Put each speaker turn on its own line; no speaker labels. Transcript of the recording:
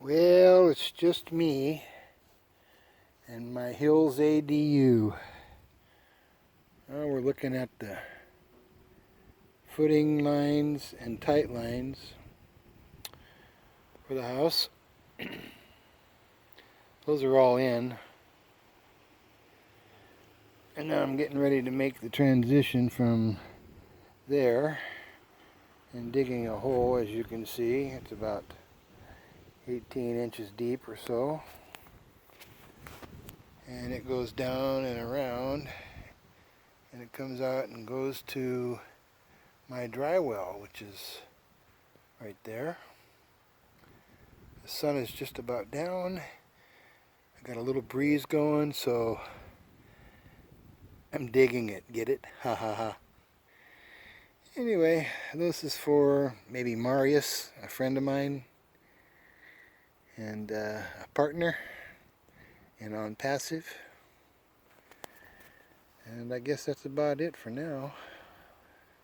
Well, it's just me and my Hills ADU. Now we're looking at the footing lines and tight lines for the house. Those are all in. And now I'm getting ready to make the transition from there and digging a hole. As you can see, it's about 18 inches deep or so. And it goes down and around, and it comes out and goes to my dry well, which is right there. The sun is just about down. I got a little breeze going, so I'm digging it. Get it? Ha ha ha. Anyway, this is for maybe Marius, a friend of mine, and a partner, and on passive. And I guess that's about it for now.